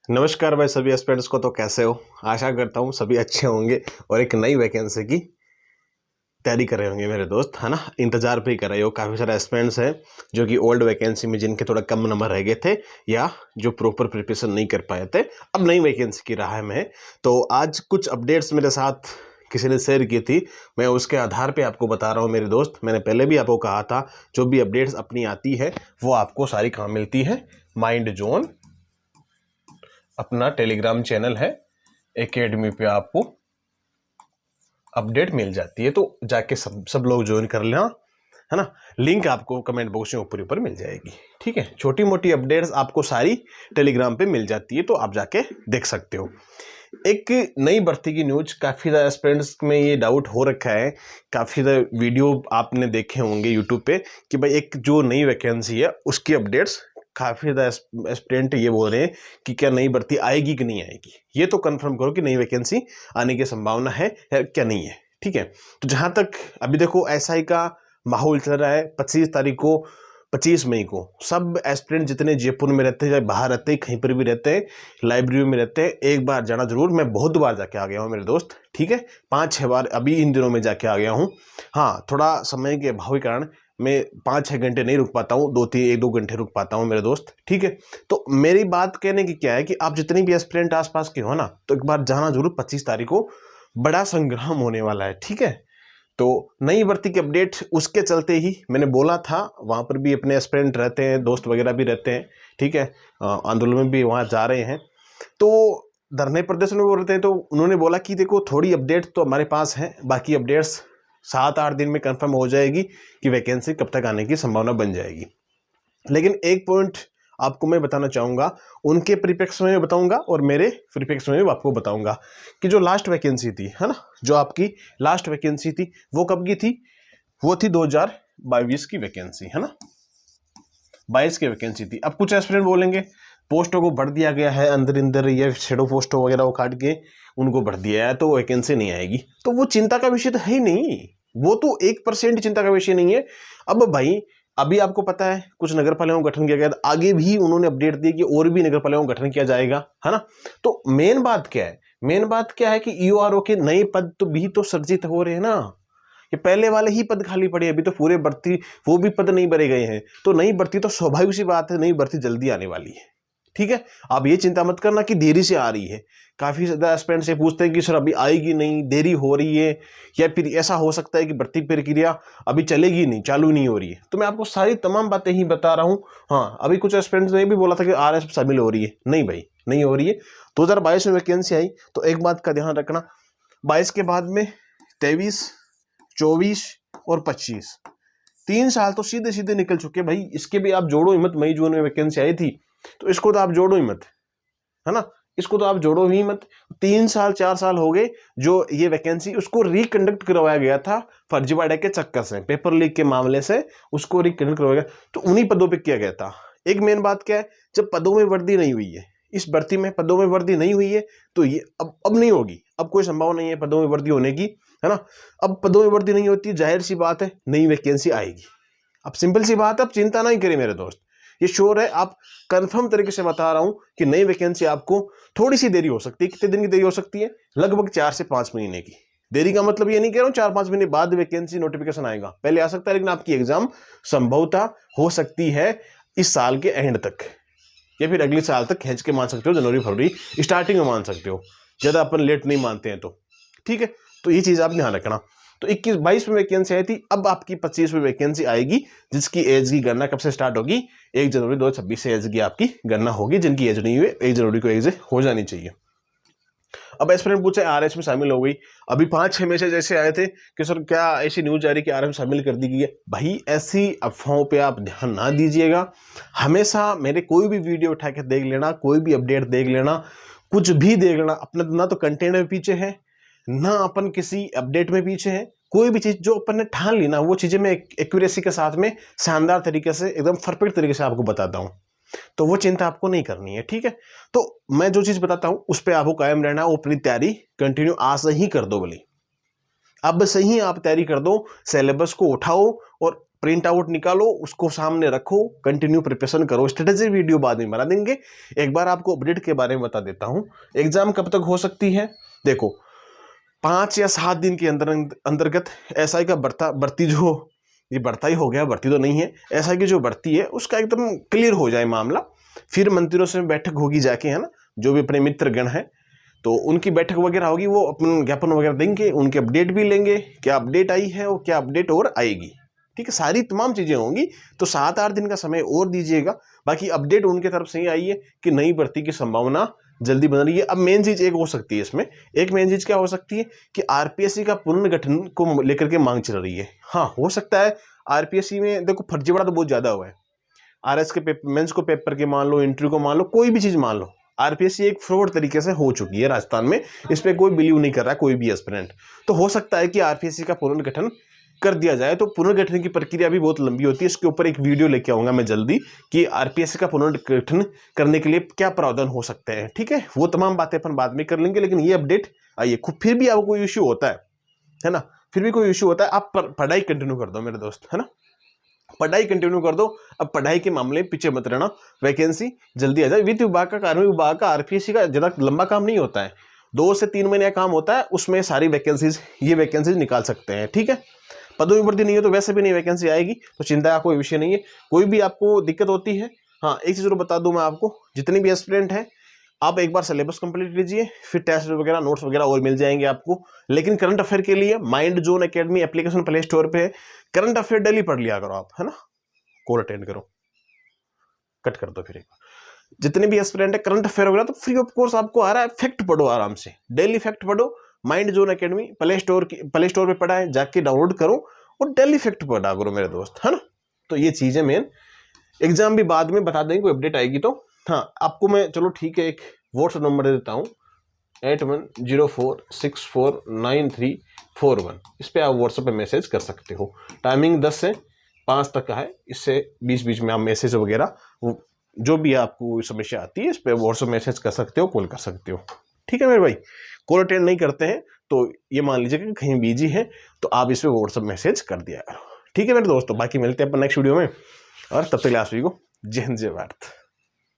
नमस्कार भाई सभी एस्पिरेंट्स को। तो कैसे हो? आशा करता हूँ सभी अच्छे होंगे और एक नई वैकेंसी की तैयारी कर रहे होंगे मेरे दोस्त, है ना। इंतजार भी कर रहे हो। काफ़ी सारे एस्पिरेंट्स हैं जो कि ओल्ड वैकेंसी में जिनके थोड़ा कम नंबर रह गए थे या जो प्रॉपर प्रिपरेशन नहीं कर पाए थे, अब नई वैकेंसी की राह में है। तो आज कुछ अपडेट्स मेरे साथ किसी ने शेयर की थी, मैं उसके आधार पे आपको बता रहा हूँ मेरे दोस्त। मैंने पहले भी आपको कहा था जो भी अपडेट्स अपनी आती है वो आपको सारी कहाँ मिलती है? माइंड जोन अपना टेलीग्राम चैनल है, एकेडमी पे आपको अपडेट मिल जाती है। तो जाके सब लोग ज्वाइन कर लेना, है ना। लिंक आपको कमेंट बॉक्स में ऊपर ऊपर मिल जाएगी, ठीक है। छोटी मोटी अपडेट्स आपको सारी टेलीग्राम पे मिल जाती है, तो आप जाके देख सकते हो। एक नई भर्ती की न्यूज, काफ़ी ज़्यादा स्टूडेंट्स में ये डाउट हो रखा है, काफ़ी ज़्यादा वीडियो आपने देखे होंगे यूट्यूब पे कि भाई एक जो नई वैकेंसी है उसकी अपडेट्स। काफ़ी ज़्यादा स्टूडेंट ये बोल रहे हैं कि क्या नई भर्ती आएगी कि नहीं आएगी। ये तो कंफर्म करो कि नई वैकेंसी आने की संभावना है या क्या नहीं है, ठीक है। तो जहाँ तक अभी देखो एसआई का माहौल चल रहा है, 25 मई को सब एस्पिरेंट जितने जयपुर में रहते हैं, चाहे बाहर रहते हैं, कहीं पर भी रहते हैं, लाइब्रेरी में रहते हैं, एक बार जाना जरूर। मैं बहुत बार जाके आ गया हूँ मेरे दोस्त, ठीक है। 5-6 बार अभी इन दिनों में जाके आ गया हूँ। हाँ, थोड़ा समय के अभाव के कारण मैं 5-6 घंटे नहीं रुक पाता हूँ, 1-2 घंटे रुक पाता हूँ मेरे दोस्त, ठीक है। तो मेरी बात कहने की क्या है कि आप जितनी भी एस्पिरेंट आसपास के हो ना, तो एक बार जाना जरूर। 25 तारीख को बड़ा संग्राम होने वाला है, ठीक है। तो नई भर्ती की अपडेट उसके चलते ही मैंने बोला था, वहाँ पर भी अपने एस्पिरेंट रहते हैं, दोस्त वगैरह भी रहते हैं, ठीक है। आंदोलन में भी वहाँ जा रहे हैं, तो धरने प्रदर्शन में बोल रहे थे। तो उन्होंने बोला कि देखो थोड़ी अपडेट तो हमारे पास है, बाकी अपडेट्स 7-8 दिन में कंफर्म हो जाएगी कि वैकेंसी कब तक आने की संभावना बन जाएगी। लेकिन एक पॉइंट आपको मैं बताना चाहूँगा, उनके परिप्रेक्ष्य में बताऊँगा और मेरे परिप्रेक्ष्य में आपको बताऊँगा कि जो लास्ट वैकेंसी थी, है ना, जो आपकी लास्ट वैकेंसी थी वो कब की थी? वो थी 2022 की वैकेंसी, है ना। 22 की वैकेंसी थी। अब कुछ एस्पिरेंट बोलेंगे पोस्टों को भर दिया गया है, अंदर या शेडो पोस्टों वगैरह को काट के उनको भर दिया है तो वैकेंसी नहीं आएगी। तो वो चिंता का विषय तो है ही नहीं, वो तो 1% चिंता का विषय नहीं है। अब भाई अभी आपको पता है कुछ नगर पालिकाओं का गठन किया गया, आगे भी उन्होंने अपडेट दी कि और भी नगर पालिकाओं का गठन किया जाएगा, है ना। तो मेन बात क्या है? मेन बात क्या है कि ईओआरओ के नए पद तो भी तो सृजित हो रहे हैं ना। ये पहले वाले ही पद खाली पड़े, अभी तो पूरे भर्ती वो भी पद नहीं भरे गए हैं। तो नई भर्ती तो स्वाभाविक सी बात है, नई भर्ती जल्दी आने वाली है, ठीक है। आप ये चिंता मत करना कि देरी से आ रही है। काफी ज्यादा एस्पिरेंट से पूछते हैं कि सर अभी आएगी नहीं, देरी हो रही है, या फिर ऐसा हो सकता है कि भर्ती प्रक्रिया अभी चलेगी नहीं, चालू नहीं हो रही है। तो मैं आपको सारी तमाम बातें ही बता रहा हूँ। हाँ, अभी कुछ एस्पिरेंट्स ने भी बोला था कि आरएस शामिल हो रही है, नहीं भाई नहीं हो रही है। 2022 में वैकेंसी आई, तो एक बात का ध्यान रखना, 22 के बाद में 23, 24 और 25, 3 साल तो सीधे सीधे निकल चुके भाई। इसके भी आप जोड़ो ही मत। मई जून में वैकेंसी आई थी, तो इसको तो आप जोड़ो ही मत, है ना। इसको तो आप जोड़ो ही मत। 3 साल 4 साल हो गए जो ये वैकेंसी उसको रिकंडक्ट करवाया गया था फर्जीवाड़े के चक्कर से, पेपर लीक के मामले से उसको रिकंडक्ट करवाया गया, तो उन्हीं पदों पे किया गया था। एक मेन बात क्या है, जब पदों में वृद्धि नहीं हुई है, इस भर्ती में पदों में वृद्धि नहीं हुई है, तो ये अब नहीं होगी। अब कोई संभावना नहीं है पदों में वृद्धि होने की, है ना। अब पदों में वृद्धि नहीं होती, जाहिर सी बात है नई वैकेंसी आएगी। अब सिंपल सी बात है, अब चिंता नहीं करें मेरे दोस्त, ये श्योर है। आप कंफर्म तरीके से बता रहा हूं कि नई वैकेंसी आपको थोड़ी सी देरी हो सकती है। कितने दिन की देरी हो सकती है? लगभग 4 से 5 महीने की देरी। का मतलब ये नहीं कह रहा हूं 4-5 महीने बाद वैकेंसी नोटिफिकेशन आएगा, पहले आ सकता है, लेकिन आपकी एग्जाम संभवतः हो सकती है इस साल के एंड तक, या फिर अगले साल तक खींच के मान सकते हो, जनवरी फरवरी स्टार्टिंग में मान सकते हो, ज्यादा अपन लेट नहीं मानते हैं तो, ठीक है। तो ये चीज आप ध्यान रखना। तो 21-22 में वैकेंसी आई थी, अब आपकी 25 में वैकेंसी आएगी, जिसकी एज की गणना कब से स्टार्ट होगी? 1 जनवरी 2026 से एज की आपकी गणना होगी। जिनकी एज नहीं हुई 1 जनवरी को एज हो जानी चाहिए। अब एस्पिरेंट पूछे आरएस में शामिल हो गई, अभी 5-6 मैसेज ऐसे आए थे कि सर क्या ऐसी न्यूज आ रही कि आरएस शामिल कर दी गई है। भाई ऐसी अफवाहों पे आप ध्यान ना दीजिएगा। हमेशा मेरे कोई भी वीडियो उठा के देख लेना, कोई भी अपडेट देख लेना, कुछ भी देख लेना, अपने ना तो कंटेंट में पीछे है, ना अपन किसी अपडेट में पीछे है। कोई भी चीज जो अपन ने ठान ली ना, वो चीजें मैं एक्यूरेसी के साथ में शानदार तरीके से एकदम परफेक्ट तरीके से आपको बताता हूँ। तो वो चिंता आपको नहीं करनी है, ठीक है। तो मैं जो चीज बताता हूं उस पर आपको कायम रहना, वो अपनी तैयारी कंटिन्यू आज से ही कर दो। बोली अब से ही आप तैयारी कर दो, सिलेबस को उठाओ और प्रिंट आउट निकालो, उसको सामने रखो, कंटिन्यू प्रिपरेशन करो। स्ट्रेटेजी वीडियो बाद में बना देंगे। एक बार आपको अपडेट के बारे में बता देता हूँ। एग्जाम कब तक हो सकती है? देखो 5 या 7 दिन के अंतर्गत एसआई का भर्ती जो ये बढ़ता ही हो गया, भर्ती तो नहीं है, एसआई की जो भर्ती है उसका एकदम क्लियर हो जाए मामला, फिर मंत्रियों से बैठक होगी जाके, है ना, जो भी अपने मित्रगण हैं तो उनकी बैठक वगैरह होगी, वो अपन ज्ञापन वगैरह देंगे, उनके अपडेट भी लेंगे, क्या अपडेट आई है और क्या अपडेट और आएगी। ठीक है, सारी तमाम चीज़ें होंगी। तो 7-8 दिन का समय और दीजिएगा। बाकी अपडेट उनके तरफ से ही आई है कि नई भर्ती की संभावना जल्दी बन रही है। अब मेन चीज़ एक हो सकती है इसमें, एक मेन चीज़ क्या हो सकती है कि आरपीएससी का पुनर्गठन को लेकर के मांग चल रही है। हाँ, हो सकता है आरपीएससी में देखो फर्जीवाड़ा तो बहुत ज़्यादा हुआ है। आरएस के मेंस को पेपर के मान लो, इंटरव्यू को मान लो, कोई भी चीज़ मान लो, आरपीएससी एक फ्रॉड तरीके से हो चुकी है राजस्थान में। इस पर कोई बिलीव नहीं कर रहा है कोई भी एस्पिरेंट। तो हो सकता है कि आरपीएससी का पुनर्गठन कर दिया जाए। तो पुनर्गठन की प्रक्रिया भी बहुत लंबी होती है। इसके ऊपर एक वीडियो लेके आऊंगा मैं जल्दी कि आरपीएससी का पुनर्गठन करने के लिए क्या प्रावधान हो सकते हैं। ठीक है, वो तमाम बातें अपन बाद में कर लेंगे। लेकिन ये अपडेट आइए, फिर भी आपको कोई इश्यू होता है ना, फिर भी कोई इश्यू होता है, आप पढ़ाई कंटिन्यू कर दो मेरे दोस्त, है ना, पढ़ाई कंटिन्यू कर दो। अब पढ़ाई के मामले पीछे मत रहना, वैकेंसी जल्दी आ जाए। वित्त विभाग का, कार्मिक विभाग का, आरपीएससी का ज़्यादा लंबा काम नहीं होता है, 2 से 3 महीने का काम होता है। उसमें सारी वैकेंसीज, ये वैकेंसीज निकाल सकते हैं। ठीक है, पदों में वृद्धि नहीं है तो वैसे भी नहीं वैकेंसी आएगी, तो चिंता का कोई विषय नहीं है। कोई भी आपको दिक्कत होती है, हाँ एक चीज़ जरूर बता दूं मैं आपको, जितने भी एस्पिरेंट हैं आप एक बार सिलेबस कंप्लीट कीजिए, फिर टेस्ट वगैरह, नोट्स वगैरह और मिल जाएंगे आपको। लेकिन करंट अफेयर के लिए mind zone academy application play store पे है, करंट अफेयर डेली पढ़ लिया करो आप, है ना। कॉल अटेंड करो, कट कर दो फिर एक बार। जितने भी एस्पिरेंट है करंट अफेयर वगैरह तो फ्री ऑफ कोर्स आपको आ रहा है। फैक्ट पढ़ो आराम से, डेली फैक्ट पढ़ो। Mind zone academy play store पे पढ़ा है, जाके डाउनलोड करो और डेली फैक्ट पढ़ा करो मेरे दोस्त, है ना। तो ये चीज़ें मेन, एग्जाम भी बाद में बता देंगे, कोई अपडेट आएगी तो। हाँ आपको मैं, चलो ठीक है, एक व्हाट्सएप नंबर दे देता हूँ, 8104649341। इस पर आप व्हाट्सएप पे मैसेज कर सकते हो। टाइमिंग 10 से 5 तक का है, इससे बीच बीच में आप मैसेज वगैरह जो भी आपको समस्या आती है इस पर व्हाट्सएप मैसेज कर सकते हो, कॉल कर सकते हो। ठीक है मेरे भाई, कॉल अटेंड नहीं करते हैं तो ये मान लीजिए कि कहीं बिजी है तो आप इस पर व्हाट्सएप मैसेज कर दिया करो। ठीक है मेरे दोस्तों, बाकी मिलते हैं अपन नेक्स्ट वीडियो में, और तब तक आप सभी को जय हिंद जय भारत।